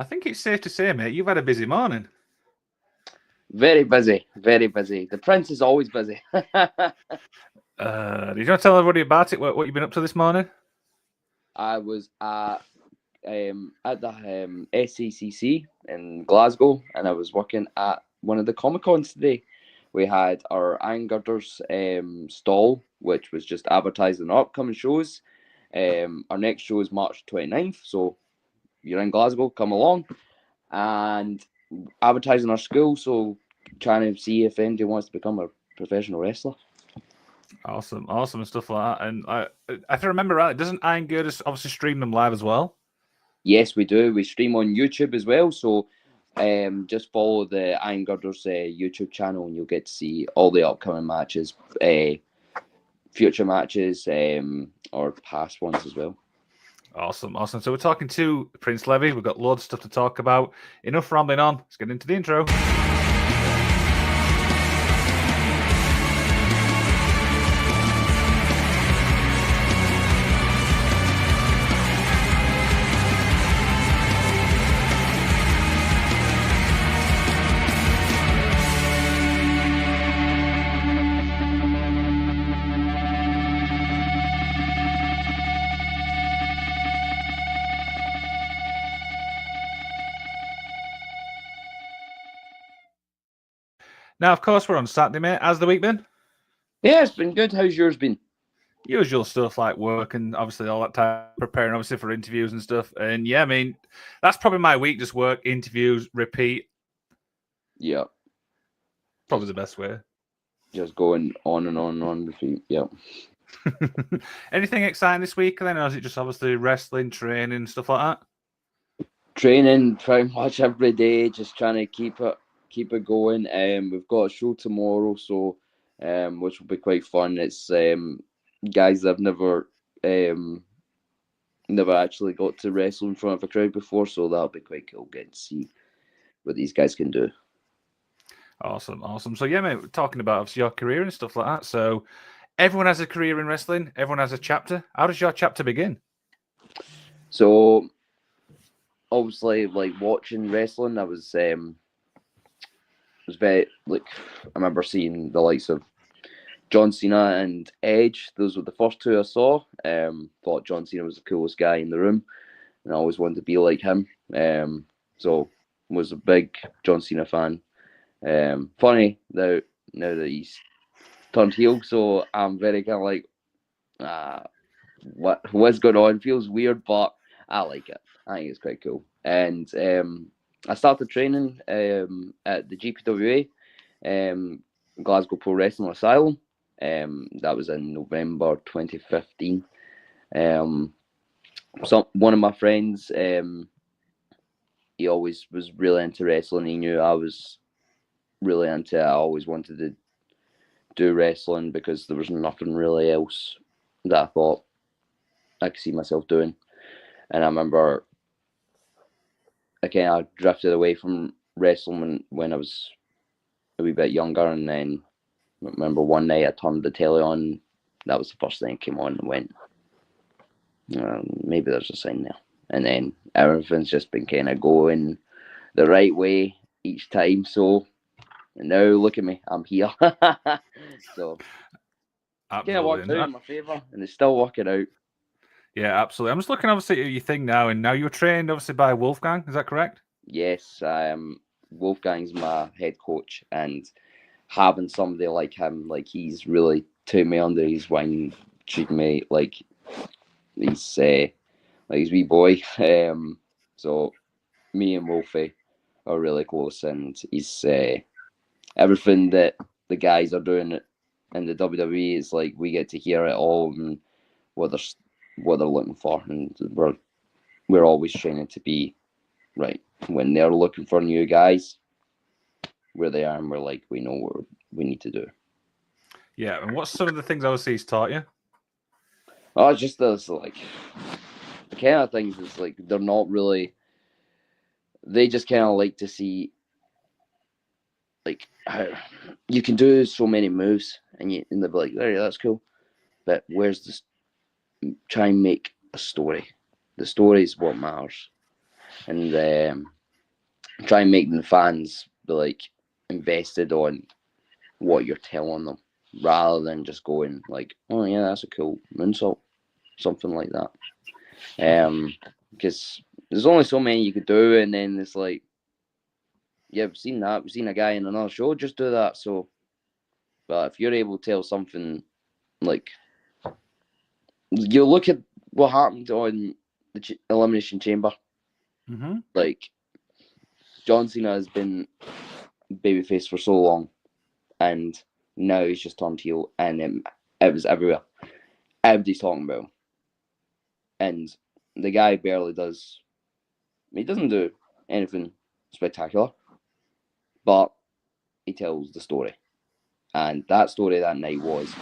I think it's safe to say, mate, you've had a busy morning. Very busy, very busy. The prince is always busy. Did you want to tell everybody about it? What you've been up to this morning? I was at the SACC in Glasgow, and I was working at one of the Comic Cons today. We had our Iron Girders stall, which was just advertising our upcoming shows. Our next show is March 29th, so you're in Glasgow, come along. And advertising our school, so trying to see if anybody wants to become a professional wrestler. Awesome and stuff like that. And if I remember right, doesn't Iron Girders obviously stream them live as well? Yes, we do. We stream on YouTube as well, so just follow the Iron Girders YouTube channel and you'll get to see all the upcoming matches, future matches, or past ones as well. Awesome. So we're talking to Prince Levi. We've got loads of stuff to talk about. Enough rambling on. Let's get into the intro. Now, of course, we're on Saturday, mate. How's the week been? Yeah, it's been good. How's yours been? Usual stuff like work and obviously all that time preparing, obviously, for interviews and stuff. And yeah, I mean, that's probably my week. Just work, interviews, repeat. Yeah. Probably the best way. Just going on and on, repeat. Yeah. Anything exciting this week then? Or is it just obviously wrestling, training, stuff like that? Training pretty much every day, just trying to keep it going. We've got a show tomorrow, so which will be quite fun. It's guys that I've never actually got to wrestle in front of a crowd before, so that'll be quite cool getting to see what these guys can do. Awesome. So yeah, mate, we're talking about obviously your career and stuff like that. So everyone has a career in wrestling. Everyone has a chapter. How does your chapter begin? So obviously, like watching wrestling, I was very I remember seeing the likes of John Cena and Edge. Those were the first two I saw. Thought John Cena was the coolest guy in the room, and I always wanted to be like him. So was a big John Cena fan. Funny now that he's turned heel, so I'm very kind of like, what's going on? Feels weird, but I like it. I think it's quite cool. And I started training at the GPWA, Glasgow Pro Wrestling Asylum. That was in November 2015. So one of my friends, he always was really into wrestling. He knew I was really into it. I always wanted to do wrestling because there was nothing really else that I thought I could see myself doing. And I remember I kind of drifted away from wrestling when I was a wee bit younger, and then I remember one night I turned the telly on. That was the first thing that came on and went, maybe there's a sign there. And then everything's just been kind of going the right way each time. So and now look at me, I'm here. So kind of worked out in my favour, and it's still working out. Yeah, absolutely. I'm just looking obviously at your thing now, and now you're trained obviously by Wolfgang. Is that correct? Yes, Wolfgang's my head coach, and having somebody like him, like he's really took me under his wing, treating me like he's his wee boy. So me and Wolfie are really close, and he's everything that the guys are doing in the WWE is like we get to hear it all and what they're looking for, and we're always training to be right when they're looking for new guys. Where they are, and we're like, we know what we need to do. Yeah, and what's some of the things obviously he's taught you? Oh, it's just those like the kind of things is like they're not really. They just kind of like to see like how you can do so many moves, and they'll be like, "There, that's cool," but try and make a story. The story is what matters. and try and make the fans be like invested on what you're telling them, rather than just going like, "Oh yeah, that's a cool moonsault," something like that. Because there's only so many you could do, and then it's like, yeah, we've seen that. We've seen a guy in another show just do that. So, but if you're able to tell something like, you look at what happened on the Elimination Chamber. Mm-hmm. Like, John Cena has been babyface for so long, and now he's just turned heel, and it was everywhere. Everybody's talking about him, and the guy barely does. He doesn't do anything spectacular, but he tells the story, and that story that night was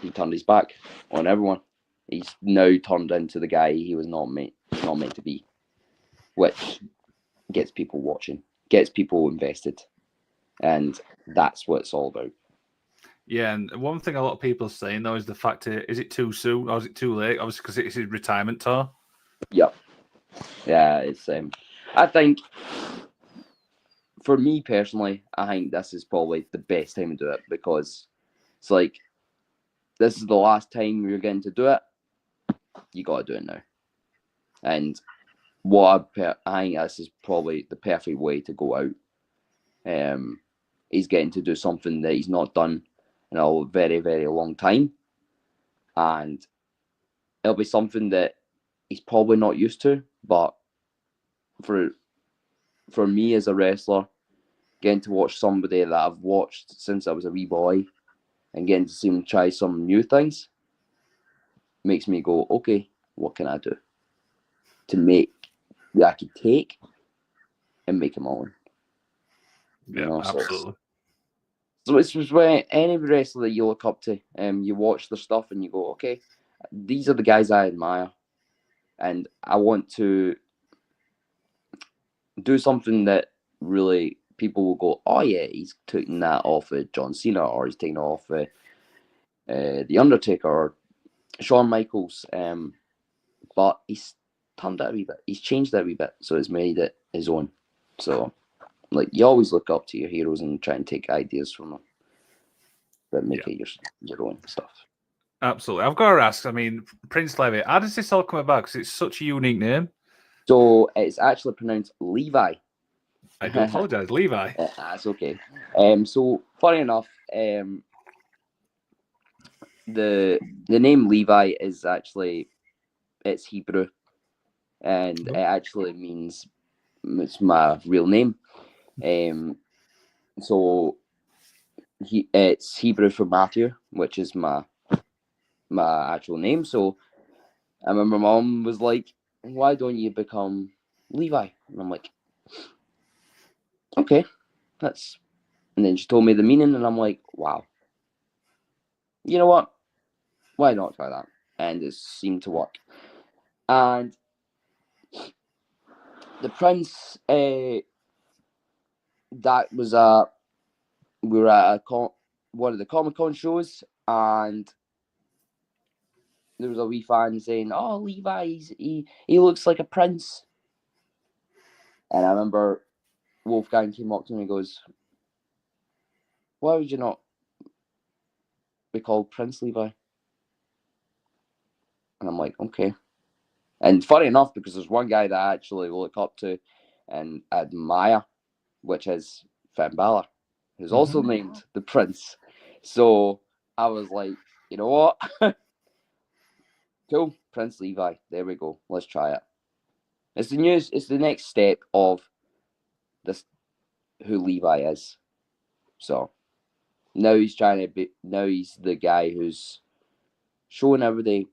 he turned his back on everyone. He's now turned into the guy he was not meant to be, which gets people watching, gets people invested, and that's what it's all about. Yeah, and one thing a lot of people are saying though is the fact: is it too soon or is it too late? Obviously, because it's his retirement tour. Yep. Yeah, it's. I think, for me personally, I think this is probably the best time to do it, because it's like, this is the last time you're getting to do it. You got to do it now. And I think this is probably the perfect way to go out. He's getting to do something that he's not done in a very, very long time, and it'll be something that he's probably not used to. But for me as a wrestler, getting to watch somebody that I've watched since I was a wee boy and getting to see him try some new things makes me go, okay, what can I do to make that I could take and make him own? Yeah, absolutely. So it's just where any wrestler that you look up to, you watch their stuff and you go, okay, these are the guys I admire, and I want to do something that really people will go, oh yeah, he's taking that off of John Cena, or he's taking off The Undertaker or Shawn Michaels, but he's turned it a wee bit. He's changed it a wee bit, so it's made it his own. So, like, you always look up to your heroes and try and take ideas from them, but make it your own stuff. Absolutely. I've got to ask, I mean, Prince Levi, how does this all come about? Because it's such a unique name. So it's actually pronounced Levi. I do apologize, Levi. That's okay. So funny enough, the name Levi is actually, it's Hebrew, and it actually means, it's my real name. So it's Hebrew for Matthew, which is my actual name. So I remember my mom was like, "Why don't you become Levi?" And I'm like, "Okay, that's." And then she told me the meaning, and I'm like, "Wow, you know what? Why not try that?" And it seemed to work. And the Prince, that was we were at one of the Comic Con shows, and there was a wee fan saying, "Oh, Levi, he looks like a prince." And I remember Wolfgang came up to me and goes, "Why would you not be called Prince Levi?" And I'm like, "Okay." And funny enough, because there's one guy that I actually look up to and admire, which is Finn Balor, who's also named the Prince. So I was like, you know what? Cool, Prince Levi. There we go. Let's try it. It's the news. It's the next step of this, who Levi is. So now he's trying to be. Now he's the guy who's showing everybody,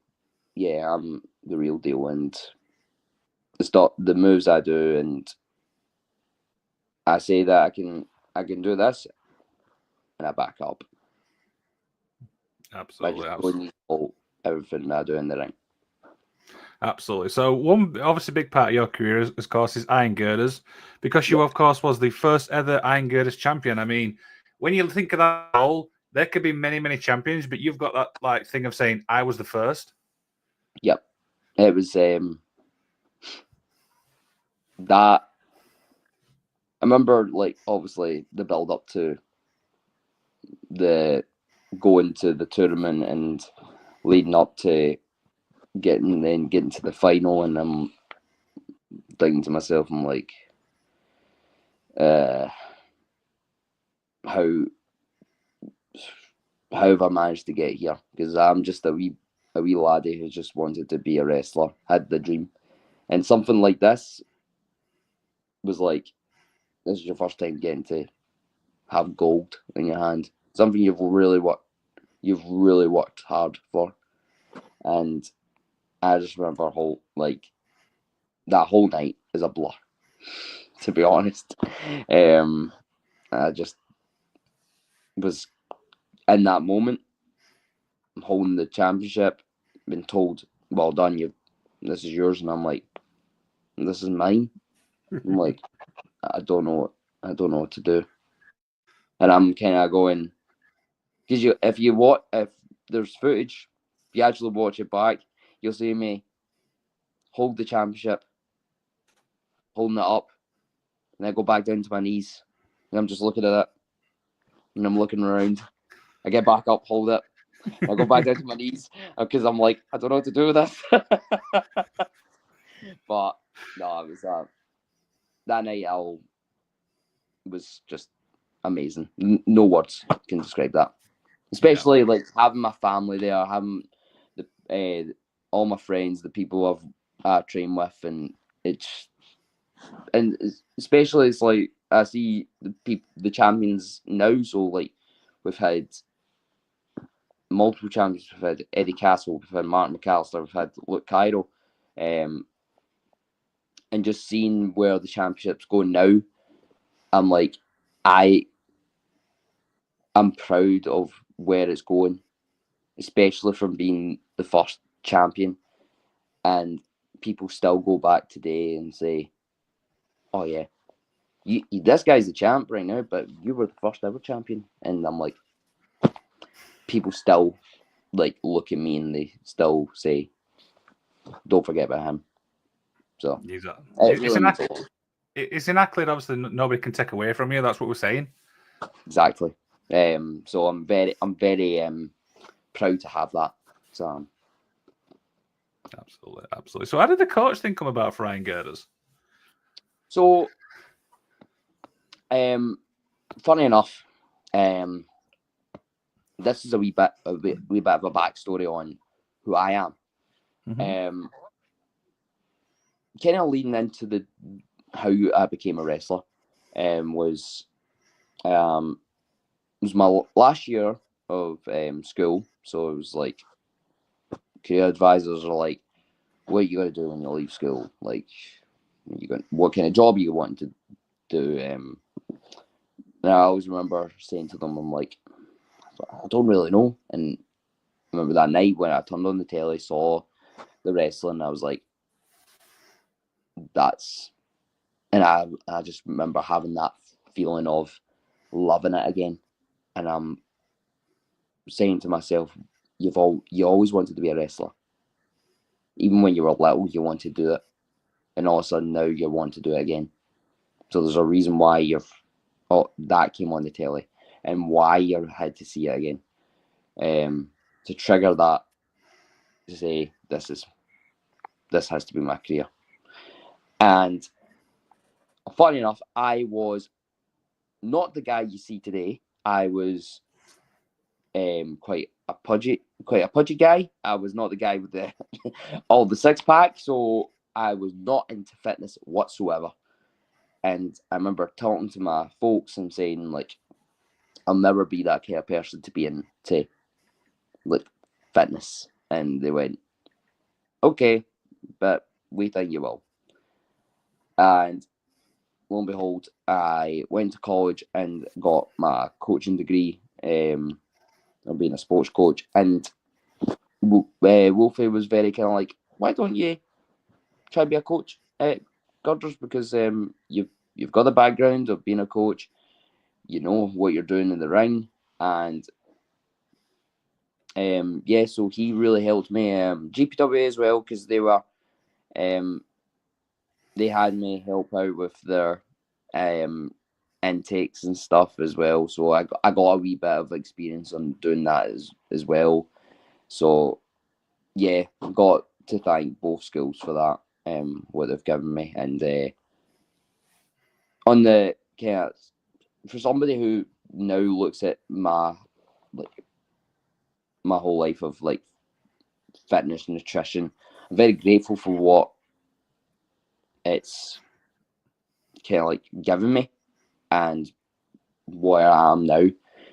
yeah, I'm the real deal, and the moves I do, and I say that I can do this, and I back up. Absolutely, absolutely. Everything I do in the ring. Absolutely. So one obviously big part of your career, of course, is Iron Girders, because you, of course, was the first ever Iron Girders champion. I mean, when you think of that role, there could be many, many champions, but you've got that like thing of saying, I was the first. Yep. It was that I remember, like, obviously the build up to the going to the tournament and leading up to getting to the final, and I'm thinking to myself, I'm like, how have I managed to get here? Because I'm just a wee laddie who just wanted to be a wrestler, had the dream, and something like this was like, this is your first time getting to have gold in your hand, something you've really worked hard for, and I just remember that whole night is a blur, to be honest. I just was in that moment, holding the championship, been told, "Well done, this is yours," and I'm like, "This is mine." I'm like, I don't know what to do, and I'm kind of going, because if there's footage, if you actually watch it back, you'll see me hold the championship, holding it up, and I go back down to my knees, and I'm just looking at it, and I'm looking around. I get back up, hold it, I go back down to my knees because I'm like, I don't know what to do with this. But no, it was that night. Was just amazing. No words can describe that. Especially like having my family there, having all my friends, the people I've trained with, and especially it's like I see the champions now. So like we've had multiple champions. We've had Eddie Castle, we've had Martin McAllister, we've had Luke Cairo, and just seeing where the championship's going now, I'm like, I'm proud of where it's going, especially from being the first champion. And people still go back today and say, "Oh yeah, this guy's the champ right now, but you were the first ever champion." And I'm like, people still like look at me and they still say, "Don't forget about him." So it's an accolade. Obviously, nobody can take away from you. That's what we're saying. Exactly. So I'm very proud to have that. So absolutely. So how did the coach thing come about for Ryan Girders? So, funny enough, this is a wee bit of a backstory on who I am. Mm-hmm. Kind of leading into how I became a wrestler, was my last year of school. So it was like career advisors are like, "What are you going to do when you leave school? Like, what kind of job you want to do?" And I always remember saying to them, "I'm like, I don't really know." And I remember that night when I turned on the telly, saw the wrestling, I was like, and I just remember having that feeling of loving it again. And I'm saying to myself, you always wanted to be a wrestler. Even when you were little, you wanted to do it. And all of a sudden now you want to do it again. So there's a reason why that came on the telly and why you had to see it again. To trigger that, to say, this has to be my career. And funny enough, I was not the guy you see today. I was quite a pudgy guy. I was not the guy with all the six pack, so I was not into fitness whatsoever. And I remember talking to my folks and saying, like, I'll never be that kind of person to be into like fitness. And they went, "Okay, but we think you will." And lo and behold, I went to college and got my coaching degree. Of being a sports coach, and Wolfie was very kind of like, "Why don't you try to be a coach at Girders? Because you've got the background of being a coach, you know what you're doing in the ring." And so he really helped me. GPW as well, because they were they had me help out with their intakes and stuff as well. So I got a wee bit of experience on doing that as well. So yeah, got to thank both schools for that, what they've given me. And on the kind of, for somebody who now looks at my whole life of like fitness and nutrition, I'm very grateful for what it's kind of like given me and where I am now,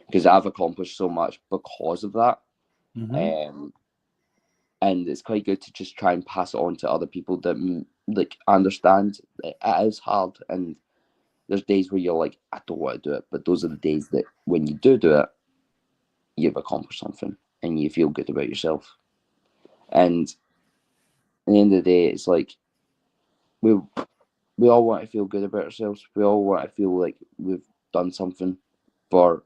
because I've accomplished so much because of that. Mm-hmm. And it's quite good to just try and pass it on to other people that like understand it is hard, and there's days where you're like, I don't want to do it, but those are the days that when you do it, you've accomplished something and you feel good about yourself. And at the end of the day, it's like we all want to feel good about ourselves. We all want to feel like we've done something for,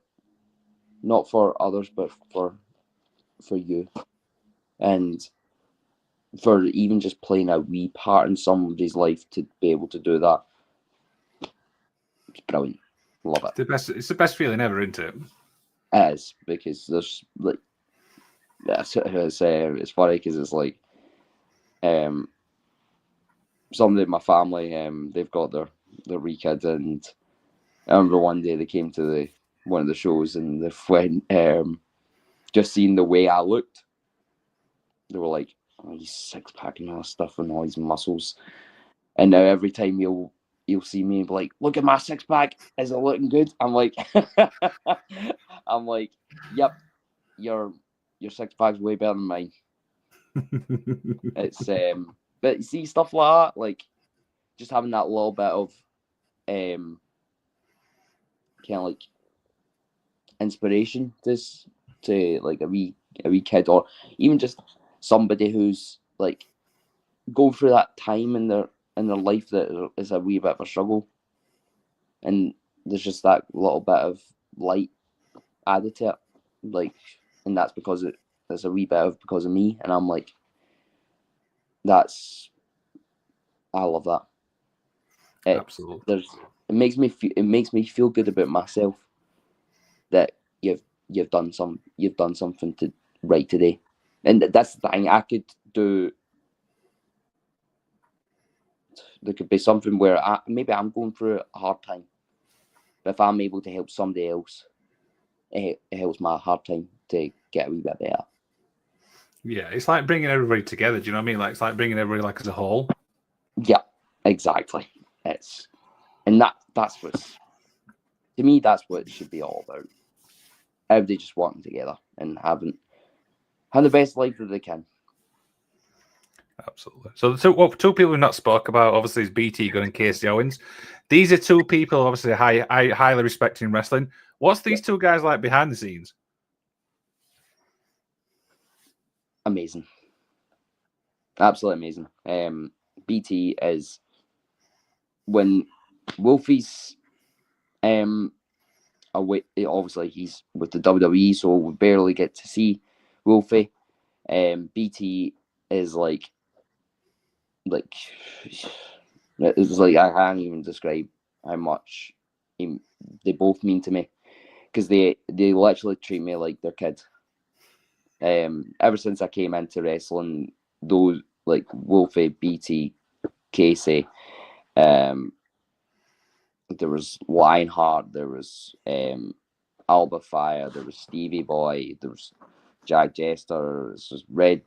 not for others, but for you. And for even just playing a wee part in somebody's life, to be able to do that, it's brilliant. Love it. It's the best feeling ever, isn't it? It is, because there's like, it's funny because it's like, somebody in my family, they've got their wee kid, and I remember one day they came to one of the shows, and they went, just seeing the way I looked, they were like, oh, he's six pack and all this stuff and all these muscles. And now every time you'll see me and be like, look at my six pack, is it looking good? I'm like, yep, your six pack's way better than mine. It's but you see stuff like that, like just having that little bit of kind of like inspiration to like a wee kid, or even just somebody who's like going through that time in their life that is a wee bit of a struggle, and there's just that little bit of light added to it, like, and that's because it's a wee bit of because of me, and I'm like, I love that. Absolutely. It makes me feel good about myself that you've done something to right today, and that's the thing. I could do. There could be something where maybe I'm going through a hard time, but if I'm able to help somebody else, it helps my hard time to get a wee bit better. Yeah, it's like bringing everybody together. Do you know what I mean? Like it's like bringing everybody like as a whole. Yeah, exactly. That's what's, to me, that's what it should be all about. Everybody just working together and having the best life that they can. Absolutely. So the two people we've not spoke about, obviously, is BT Gunn and Casey Owens. These are two people, obviously, highly respected in wrestling. What's these two guys like behind the scenes? Amazing. Absolutely amazing. BT is, when Wolfie's away, obviously he's with the WWE, so we barely get to see Wolfie. BT is like it's like I can't even describe how much they both mean to me, because they literally treat me like their kid. Ever since I came into wrestling, those like Wolfie, BT, Casey, there was Lionheart, there was Alba Fire, there was Stevie Boy, there was Jack Jester, there was Red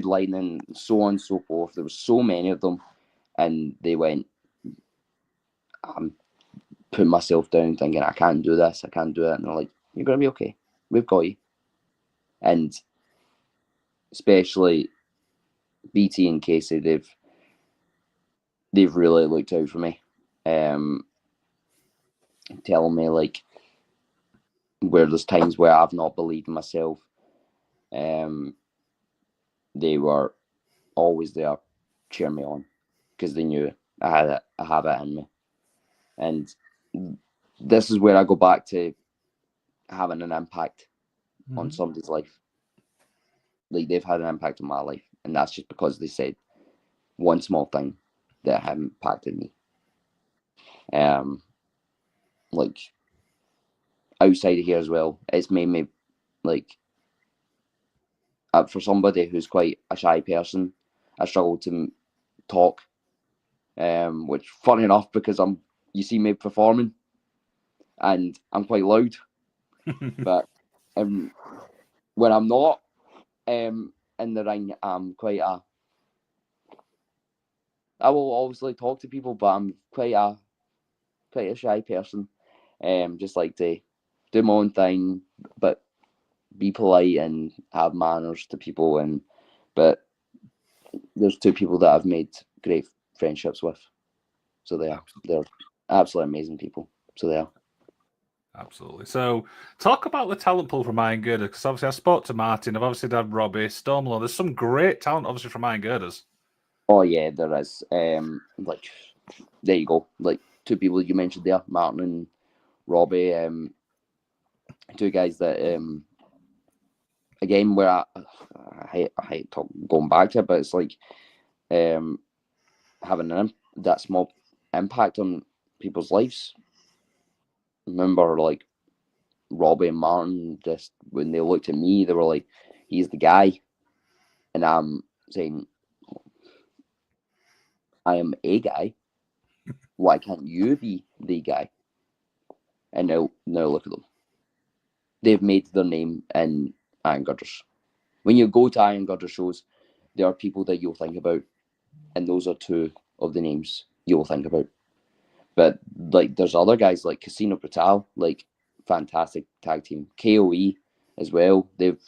Lightning, so on and so forth. There was so many of them, and they went, I'm putting myself down thinking I can't do this, I can't do it, and they're like, you're gonna be okay, we've got you. And especially BT and Casey, they've really looked out for me, telling me like where there's times where I've not believed in myself. They were always there, cheering me on, because they knew I have it in me. And this is where I go back to having an impact on somebody's life. Like, they've had an impact on my life, and that's just because they said one small thing, that have impacted me. Like outside of here as well, it's made me like for somebody who's quite a shy person, I struggle to talk. Which funny enough because you see me performing and I'm quite loud, but when I'm not in the ring, I'm I will obviously talk to people, but I'm quite a shy person. Just like to do my own thing, but be polite and have manners to people. But there's two people that I've made great friendships with, so they're absolutely amazing people. So they are. Absolutely. So, talk about the talent pool from Iron Girders, because obviously I spoke to Martin. I've obviously done Robbie, Stormlaw. There's some great talent, obviously, from Iron Girders. Oh yeah, there is. Like there you go. Like two people you mentioned there, Martin and Robbie. Two guys that again where I hate going back to it, but it's like having that small impact on people's lives. Remember, like Robbie and Martin, just when they looked at me, they were like, "He's the guy," and I'm saying, "I am a guy. Why can't you be the guy?" And now look at them. They've made their name in Iron Girders. When you go to Iron Girders shows, there are people that you'll think about, and those are two of the names you'll think about. But like, there's other guys like Casino Brutal, like fantastic tag team. KOE as well. They've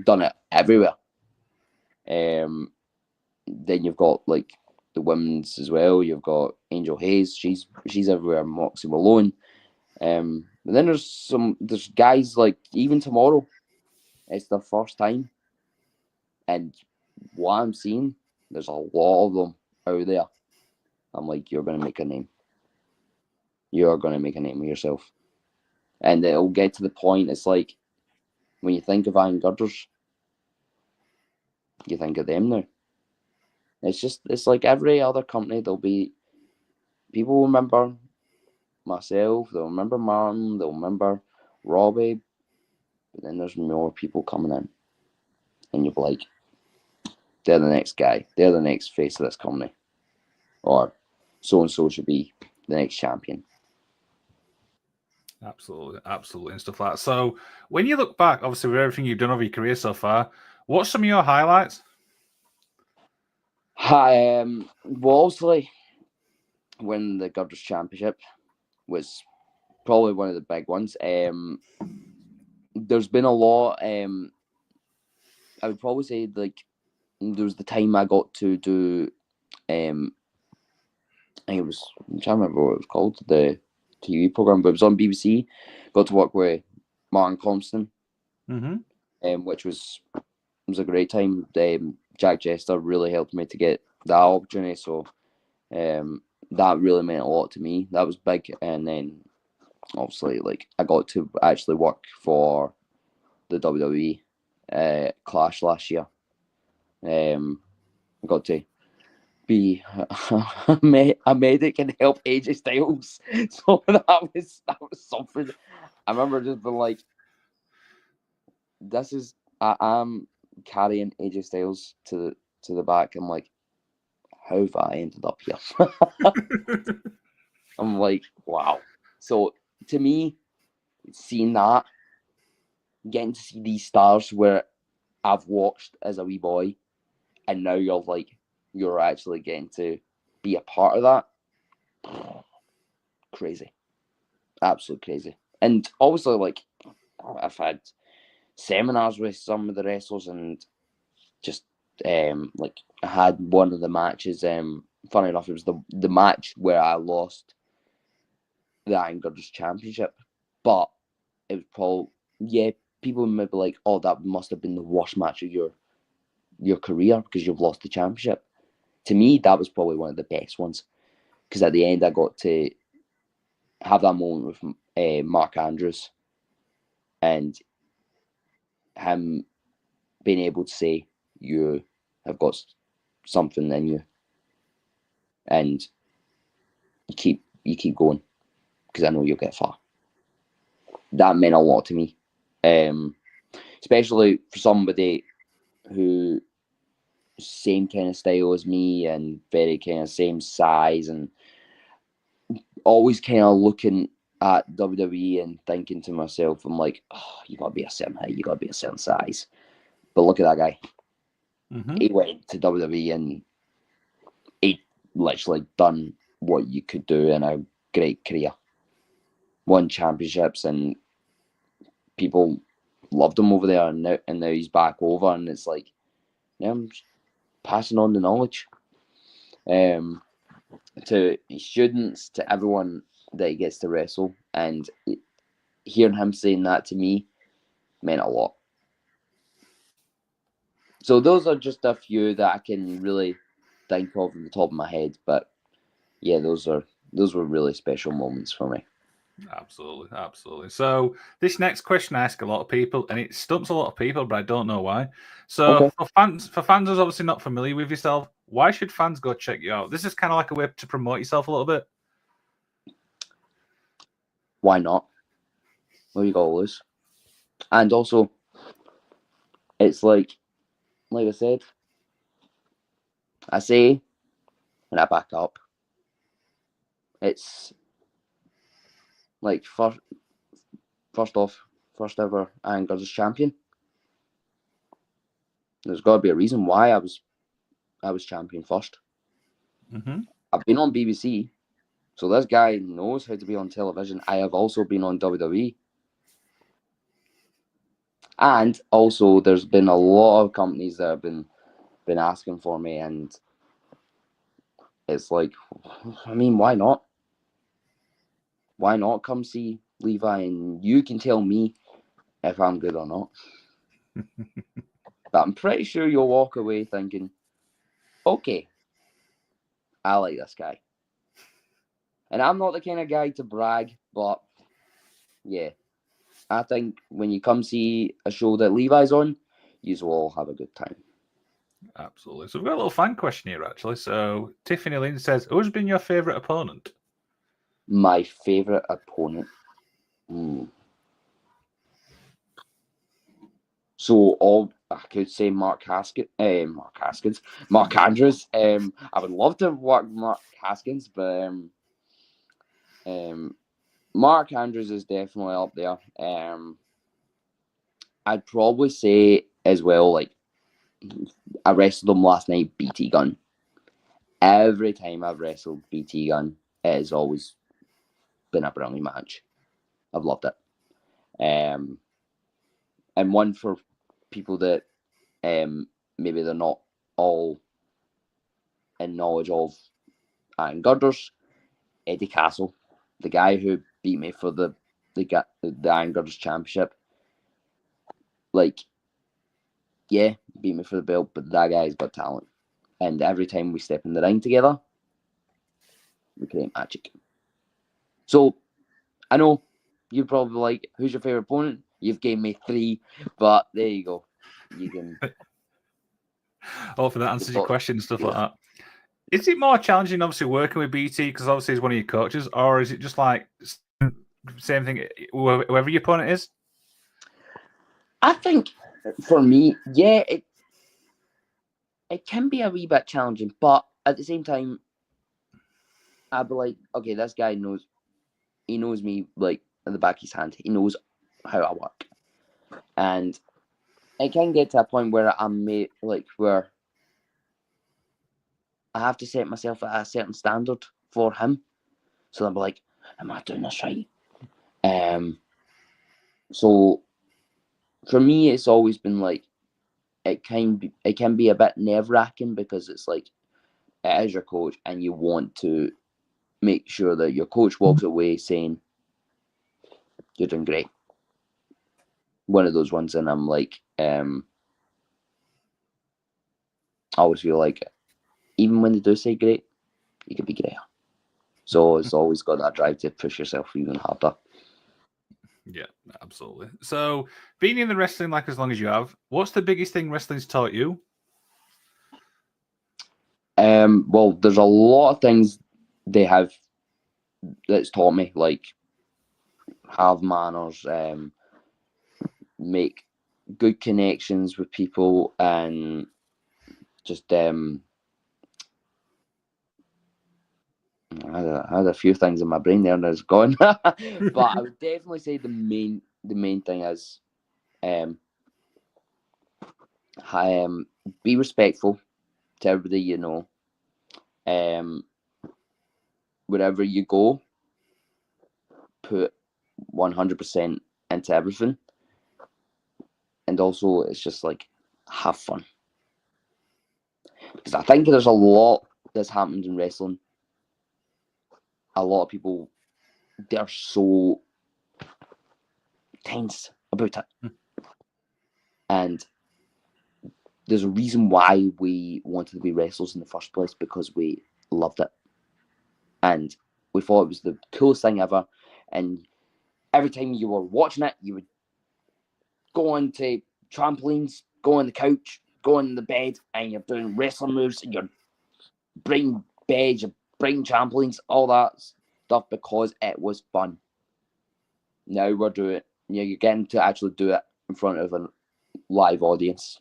done it everywhere. Then you've got like the women's as well. You've got Angel Hayes. She's everywhere. Moxie Malone. And then there's guys like even tomorrow. It's their first time, and what I'm seeing, there's a lot of them out there. I'm like, you're gonna make a name. You're gonna make a name of yourself, and it'll get to the point. It's like when you think of Iron Girders, you think of them now. It's like every other company. There'll be people will remember myself. They'll remember Martin. They'll remember Robbie. But then there's more people coming in, and you'll be like, they're the next guy. They're the next face of this company, or so and so should be the next champion. Absolutely, absolutely, and stuff like that. So, when you look back, obviously, with everything you've done over your career so far, what's some of your highlights? Well, obviously, winning the Girders Championship was probably one of the big ones. There's been a lot. I would probably say like there was the time I got to do. I think it was. I'm trying to remember what it was called. The TV program, but it was on BBC. Got to work with Martin Compston, which was a great time. Jack Jester really helped me to get that opportunity, so that really meant a lot to me. That was big, and then obviously, like I got to actually work for the WWE Clash last year. I got to be a medic and help AJ Styles, so that was something. I remember just being like, "This is I'm carrying AJ Styles to the back." I'm like, "How have I ended up here?" I'm like, "Wow." So to me, seeing that, getting to see these stars where I've watched as a wee boy, and now you're actually getting to be a part of that. Crazy, absolutely crazy. And obviously, like I've had seminars with some of the wrestlers, and just like I had one of the matches. Funny enough, it was the match where I lost the Iron Girders Championship, but it was probably people might be like, oh, that must have been the worst match of your career because you've lost the championship. To me, that was probably one of the best ones because at the end I got to have that moment with Mark Andrews and him being able to say, you have got something in you. and you keep going because I know you'll get far. That meant a lot to me, especially for somebody who same kind of style as me and very kind of same size, and always kind of looking at WWE and thinking to myself, I'm like, oh, you gotta be a certain height, you gotta be a certain size. But look at that guy. Mm-hmm. He went to WWE and he literally done what you could do in a great career. Won championships and people loved him over there, and now he's back over, and it's like, yeah, I'm just passing on the knowledge to his students, to everyone that he gets to wrestle, and hearing him saying that to me meant a lot. So those are just a few that I can really think of on the top of my head, but yeah, those were really special moments for me. Absolutely, absolutely. So this next question I ask a lot of people, and it stumps a lot of people, but I don't know why. So Okay. for fans who's obviously not familiar with yourself, why should fans go check you out? This is kind of like a way to promote yourself a little bit. Why not? What you got to lose? And also, it's like I said, I say and I back up. It's like first ever Iron Girders champion. There's got to be a reason why I was champion first. Mm-hmm. I've been on BBC, so this guy knows how to be on television. I have also been on WWE. And also, there's been a lot of companies that have been asking for me, and it's like, I mean, why not? Why not come see Levi, and you can tell me if I'm good or not. But I'm pretty sure you'll walk away thinking, okay, I like this guy. And I'm not the kind of guy to brag, but yeah, I think when you come see a show that Levi's on, you will all have a good time. Absolutely. So we've got a little fan question here, actually. So Tiffany Lynn says, who's been your favourite opponent? My favourite opponent. So I could say Mark Andrews. I would love to work Mark Haskins, but Mark Andrews is definitely up there. I'd probably say as well, like, I wrestled him last night, BT Gunn. Every time I've wrestled BT Gunn, it has always been a brilliant match. I've loved it. And one for people that maybe they're not all in knowledge of Iron Girders, Eddie Castle, the guy who beat me for the Iron Girders Championship. Like, yeah, beat me for the belt, but that guy's got talent. And every time we step in the ring together, we create magic. So, I know you're probably like, who's your favourite opponent? You've gave me 3, but there you go. You can. Hopefully that answers your question and stuff like that. Is it more challenging, obviously, working with BT because obviously he's one of your coaches, or is it just like same thing, whoever your opponent is? I think for me, yeah, it can be a wee bit challenging, but at the same time, I'd be like, okay, this guy knows me like in the back of his hand. He knows how I work, and it can get to a point where where I have to set myself at a certain standard for him. So I'm like, am I doing this right? So for me, it's always been like it can be a bit nerve-wracking because it's like it is your coach, and you want to make sure that your coach walks away saying you're doing great. One of those ones, and I'm like, I always feel like even when they do say great, you could be greater. So it's always got that drive to push yourself even harder. Yeah, absolutely. So being in the wrestling like as long as you have, what's the biggest thing wrestling's taught you? Well, there's a lot of things they have that's taught me, like have manners, make good connections with people, and just I had a few things in my brain there and it's gone. But I would definitely say the main thing is be respectful to everybody you know. Wherever you go, put 100% into everything. And also, it's just like, have fun. Because I think there's a lot that's happened in wrestling. A lot of people, they're so tense about it. And there's a reason why we wanted to be wrestlers in the first place, because we loved it. And we thought it was the coolest thing ever. And every time you were watching it, you would go onto trampolines, go on the couch, go on the bed, and you're doing wrestling moves, and you're bring beds, you bring trampolines, all that stuff, because it was fun. Now we're doing it. You're getting to actually do it in front of a live audience,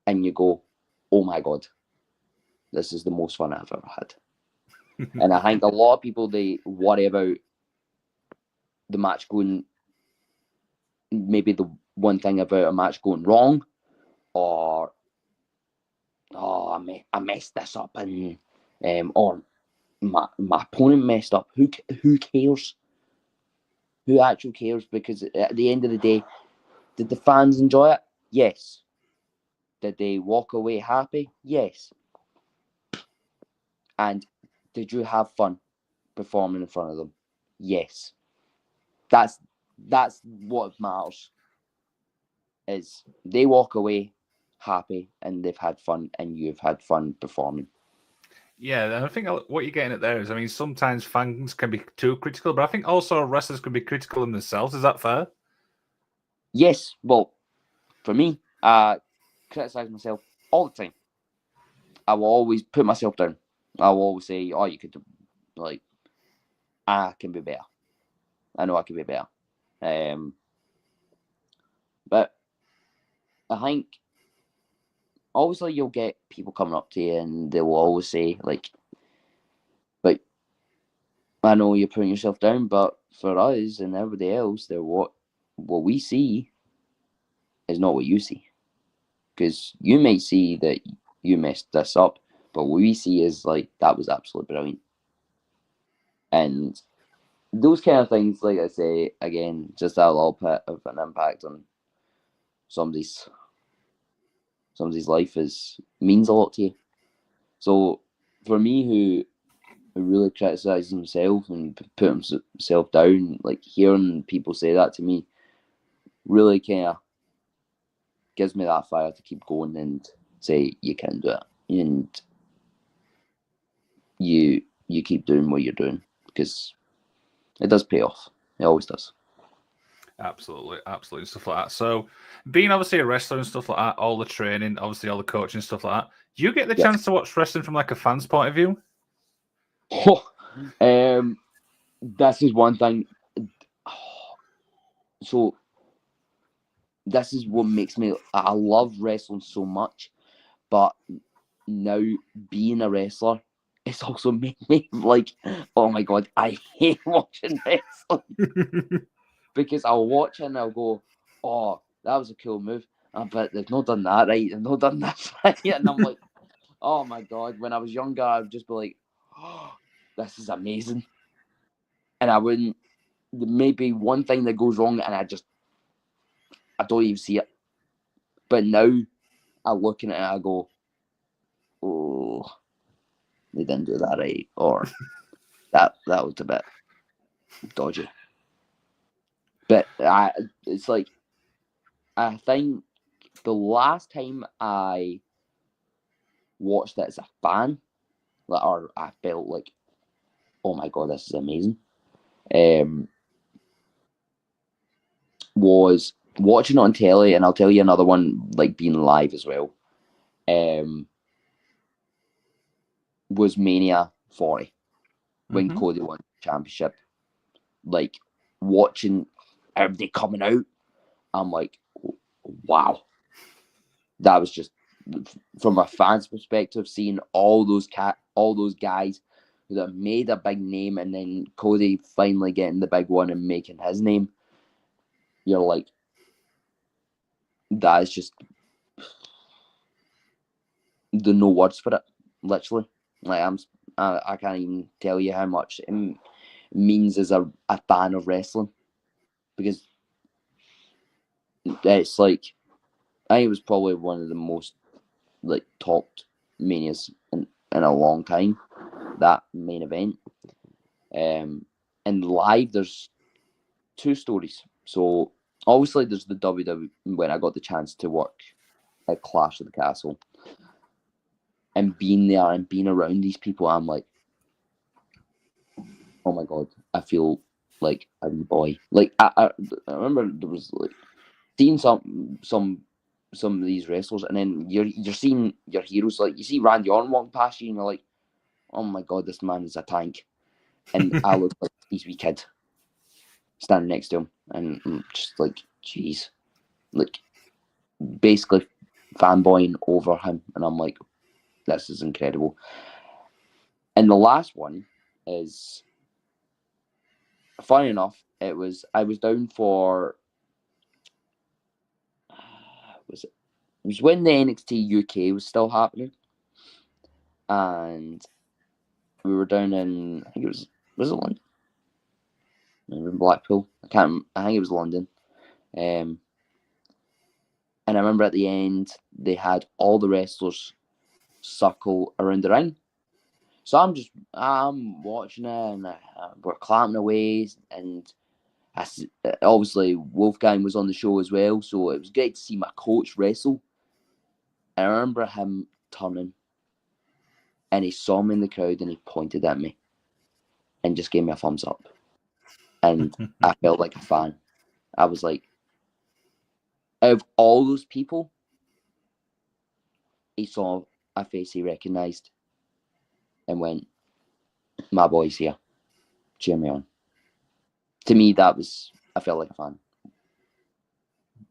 and you go, "Oh my god, this is the most fun I've ever had." And I think a lot of people, they worry about the match going, maybe the one thing about a match going wrong, or I messed this up, and or my opponent messed up. Who cares? Who actually cares? Because at the end of the day, did the fans enjoy it? Yes. Did they walk away happy? Yes. And did you have fun performing in front of them? Yes. That's what matters. Is they walk away happy and they've had fun, and you've had fun performing. Yeah, and I think what you're getting at there is, I mean, sometimes fans can be too critical, but I think also wrestlers can be critical in themselves. Is that fair? Yes. Well, for me, I criticize myself all the time. I will always put myself down. I will always say, "Oh, you could do, like, I can be better. I know I can be better." But I think obviously you'll get people coming up to you and they will always say, like, "I know you're putting yourself down, but for us and everybody else, what we see is not what you see, because you may see that you messed this up, but what we see is like that was absolutely brilliant." And those kind of things, like I say, again, just a little bit of an impact on somebody's life means a lot to you. So for me, who really criticizes himself and put himself down, like hearing people say that to me really kind of gives me that fire to keep going and say you can do it, and you keep doing what you're doing, because it does pay off. It always does. Absolutely, absolutely, stuff like that. So, being obviously a wrestler and stuff like that, all the training, obviously all the coaching, stuff like that, do you get the chance to watch wrestling from like a fan's point of view? This is one thing. So this is what makes me. I love wrestling so much, but now being a wrestler, it's also made me like, oh my god, I hate watching wrestling. Because I'll watch it and I'll go, "Oh, that was a cool move," but they've not done that right, they've not done this right, and I'm like, oh my god. When I was younger, I would just be like, "Oh, this is amazing," and I wouldn't. Maybe one thing that goes wrong, and I don't even see it. But now I look at it and I go, "Oh, they didn't do that right," or that was a bit dodgy. But it's like, I think the last time I watched it as a fan, like, or I felt like, oh my god, this is amazing, was watching it on telly. And I'll tell you another one, like being live as well. was Mania 40 when Cody won the championship. Like, watching everybody coming out, I'm like, wow. That was just, from a fan's perspective, seeing all those guys that made a big name, and then Cody finally getting the big one and making his name. You're like, that is just, there are no words for it. Literally, like I can't even tell you how much it means as a fan of wrestling, because it's like, I think it was probably one of the most like topped manias in a long time. That main event, and live, there's two stories. So obviously there's the WWE, when I got the chance to work at Clash of the Castle, and being there and being around these people, I'm like, oh my god, I feel like a wee boy. Like I remember there was like seeing some of these wrestlers, and then you're seeing your heroes. Like, you see Randy Orton walking past you, and you're like, oh my god, this man is a tank. And I look like he's wee kid standing next to him, and I'm just like, jeez, like basically fanboying over him, and I'm like, this is incredible. And the last one is, funny enough, I was down for, it was when the NXT UK was still happening, and we were down in, I think it was it London? Maybe in Blackpool. I think it was London. And I remember at the end, they had all the wrestlers circle around the ring. So I'm watching it, and we're clapping away, and obviously Wolfgang was on the show as well, so it was great to see my coach wrestle. And I remember him turning, and he saw me in the crowd, and he pointed at me and just gave me a thumbs up. And I felt like a fan. I was like, out of all those people, he saw a face he recognised and went, my boy's here, cheer me on. To me, I felt like a fan.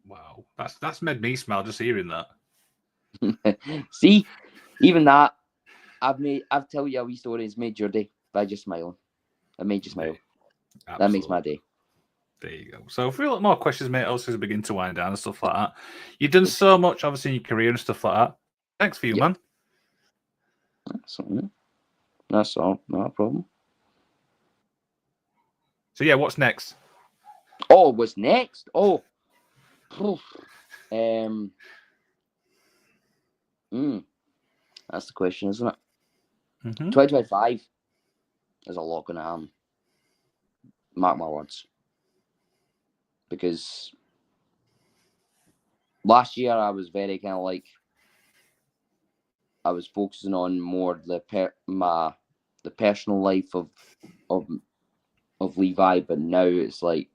Wow, that's made me smile just hearing that. See, even that, I've told you a wee story. It's made your day by just smiling. I made you smile. Absolutely. That makes my day. There you go. So if we look more questions, mate, also as we begin to wind down and stuff like that. You've done so much, obviously, in your career and stuff like that. Thanks for you, man. That's all. No problem. So yeah, what's next? Oh, what's next? Oh. That's the question, isn't it? 2025 is a lot going to happen. Mark my words. Because last year I was very kind of like, I was focusing on more the personal life of Levi, but now it's like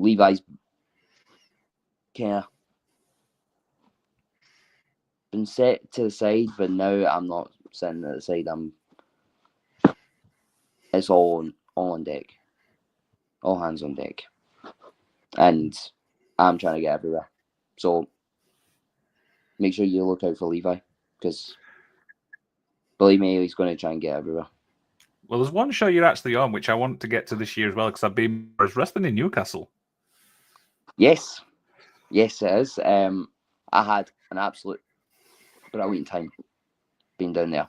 Levi's kind of been set to the side, but now I'm not sitting at the side. It's all on deck, all hands on deck, and I'm trying to get everywhere. So make sure you look out for Levi, because believe me, he's going to try and get everywhere. Well, there's one show you're actually on, which I want to get to this year as well, because I've been wrestling in Newcastle. Yes, it is. I had an absolute brilliant time being down there,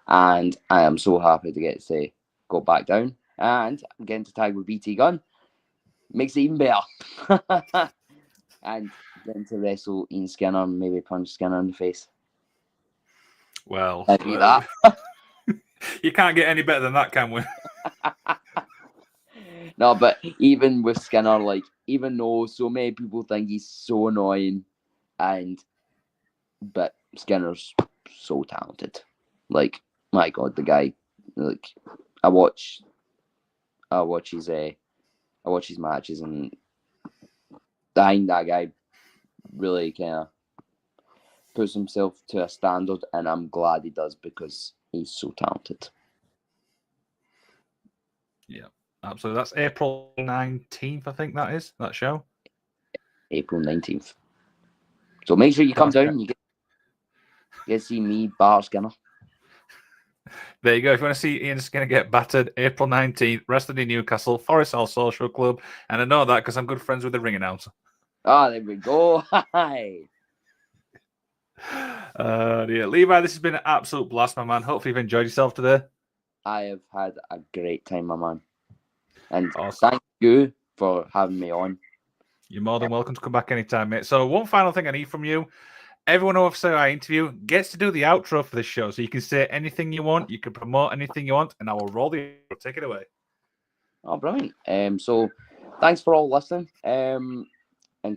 and I am so happy to get to go back down, and I'm getting to tag with BT Gunn. Makes it even better. And getting to wrestle Ian Skinner and maybe punch Skinner in the face. Well, that. You can't get any better than that, can we? No, but even with Skinner, like, even though so many people think he's so annoying, but Skinner's so talented. Like, my God, the guy. Like, I watch his matches, and I think that guy really kind of puts himself to a standard, and I'm glad he does because he's so talented. Yeah, absolutely. That's April 19th, I think that is, that show. April 19th. So make sure you come down. You get to see me, Bar Skinner. There you go. If you want to see Ian Skinner get battered, April 19th, Wrestling in Newcastle, Forest Hall Social Club. And I know that because I'm good friends with the ring announcer. Ah, there we go. Hi. Dear. Levi, this has been an absolute blast, my man. Hopefully you've enjoyed yourself today. I have had a great time, my man. And Awesome. thank you for having me on. You're more than welcome to come back anytime, mate. So one final thing I need from you. Everyone who I interview gets to do the outro for this show. So you can say anything you want. You can promote anything you want. And I will roll the outro. Take it away. Oh, brilliant. So thanks for all listening. And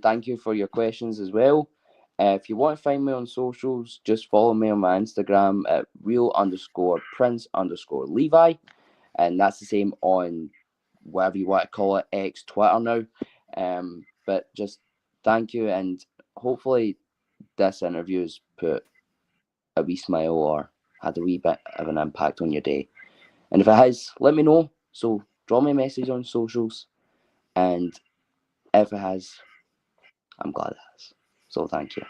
thank you for your questions as well. If you want to find me on socials, just follow me on my Instagram at real_prince_Levi. And that's the same on whatever you want to call it, X, Twitter now. But just thank you, and hopefully this interview has put a wee smile or had a wee bit of an impact on your day. And if it has, let me know. So draw me a message on socials, and if it has, I'm glad it has. So thank you.